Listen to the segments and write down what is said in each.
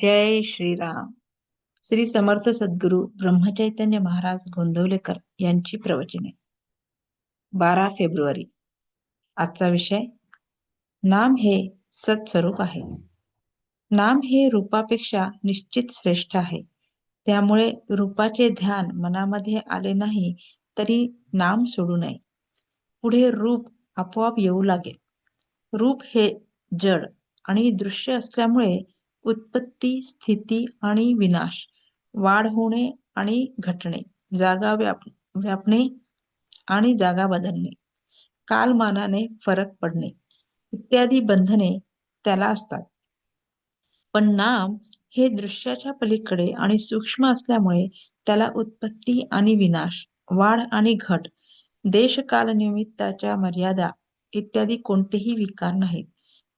जय श्रीराम. श्री समर्थ सद्गुरू ब्रह्मचैतन्य महाराज गोंदवलेकर यांची प्रवचने. 12 फेब्रुवारी. आजचा विषय: नाम हे सत्स्वरूप आहे. नाम हे रूपापेक्षा निश्चित श्रेष्ठ आहे. त्यामुळे रूपाचे ध्यान मनामध्ये आले नाही तरी नाम सोडू नये. पुढे रूप आपोआप येऊ लागेल. रूप हे जड आणि दृश्य असल्यामुळे उत्पत्ती, स्थिती आणि विनाश, वाढ होणे आणि घटणे, जागा व्यापणे आणि जागा बदलणे, कालमानाने फरक पडणे इत्यादी बंधने त्याला असतात. पण नाम हे दृश्याच्या पलीकडे आणि सूक्ष्म असल्यामुळे त्याला उत्पत्ती आणि विनाश, वाढ आणि घट, देशकालनिमित्ताच्या मर्यादा इत्यादी कोणतेही विकार नाहीत.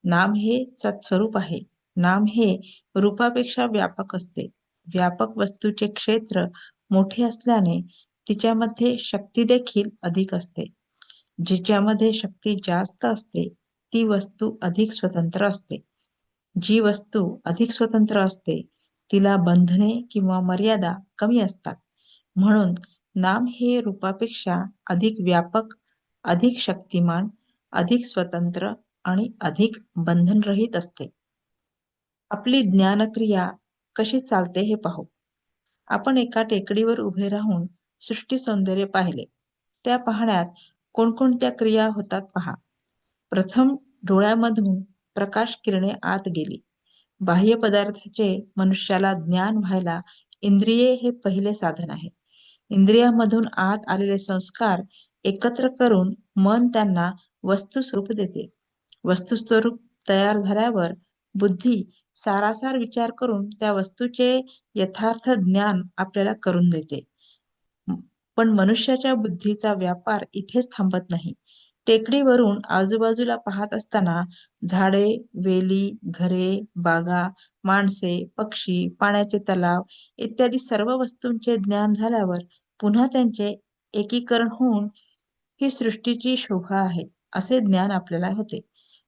नाम हे सत्स्वरूप आहे. नाम हे रूपापेक्षा व्यापक असते. व्यापक वस्तूचे क्षेत्र मोठे असल्याने तिच्यामध्ये शक्ती देखील अधिक असते. जिच्यामध्ये शक्ती जास्त असते ती वस्तू अधिक स्वतंत्र असते. जी वस्तू अधिक स्वतंत्र असते तिला बंधने किंवा मर्यादा कमी असतात. म्हणून नाम हे रूपापेक्षा अधिक व्यापक, अधिक शक्तिमान, अधिक स्वतंत्र आणि अधिक बंधनरहित असते. आपली ज्ञानक्रिया कशी चालते हे पाहू. आपण एका टेकडीवर उभे राहून सृष्टी सौंदर्य पाहिले. त्या पाहण्यात कोणकोणत्या क्रिया होतात पहा. प्रथम डोळ्यामधून प्रकाश किरणे आत गेली. बाह्य पदार्थाचे मनुष्याला ज्ञान व्हायला इंद्रिये हे पहिले साधन आहे. इंद्रियामधून आत आलेले संस्कार एकत्र करून मन त्यांना वस्तुस्वरूप देते. वस्तुस्वरूप तयार झाल्यावर बुद्धी सारासार विचार करून त्या वस्तूचे यथार्थ ज्ञान आपल्याला करून देते. पण मनुष्याच्या बुद्धीचा व्यापार इथेच थांबत नाही. टेकडीवरून आजूबाजूला पाहत असताना झाडे, वेली, घरे, बागा, माणसे, पक्षी, पाण्याचे तलाव इत्यादी सर्व वस्तूंचे ज्ञान झाल्यावर पुन्हा त्यांचे एकीकरण होऊन ही सृष्टीची शोभा आहे असे ज्ञान आपल्याला होते.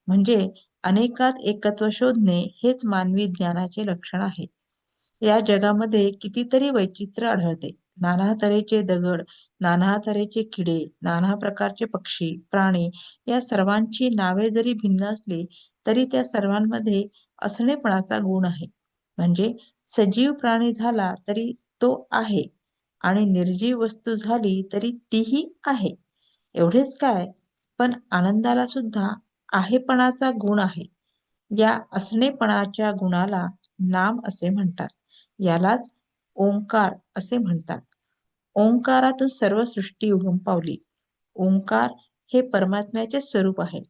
म्हणजे अनेकात एकत्व शोधणे हेच मानवी ज्ञानाचे लक्षण आहे. या जगामध्ये कितीतरी वैचित्र्य आढळते. नाना तऱ्हेचे दगड, नाना तऱ्हेचे किडे, नाना प्रकारचे पक्षी, प्राणी या सर्वांची नावे जरी भिन्न असली तरी त्या सर्वांमध्ये असणेपणाचा गुण आहे. म्हणजे सजीव प्राणी झाला तरी तो आहे आणि निर्जीव वस्तू झाली तरी तीही आहे. एवढेच काय, पण आनंदाला सुद्धा आहेपणाचा गुण आहे. या असणेपणाच्या गुणाला नाम असे म्हणतात. यालाच ओंकार असे म्हणतात. ओंकारातून सर्व सृष्टी उगम पावली. ओंकार हे परमात्म्याचे स्वरूप आहे.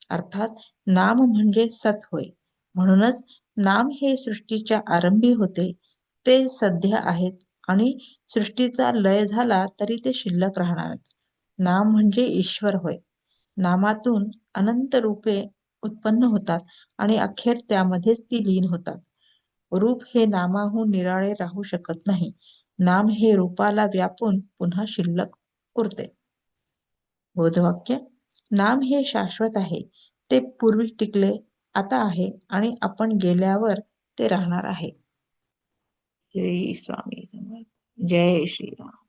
अर्थात नाम म्हणजे सत होय. म्हणूनच नाम हे सृष्टीच्या आरंभी होते, ते सध्या आहेत आणि सृष्टीचा लय झाला तरी ते शिल्लक राहणारच. नाम म्हणजे ईश्वर होय. नामातून अनंत रूपे उत्पन्न होतात आणि अखेर त्यामध्येच ती लीन होतात. रूप हे नामाहून निराळे राहू शकत नाही. नाम हे रूपाला व्यापून पुन्हा शिल्लक उरते. बोधवाक्य: नाम हे शाश्वत आहे. ते पूर्वी टिकले, आता आहे आणि आपण गेल्यावर ते राहणार आहे. श्री स्वामी समर्थ. जय श्रीराम.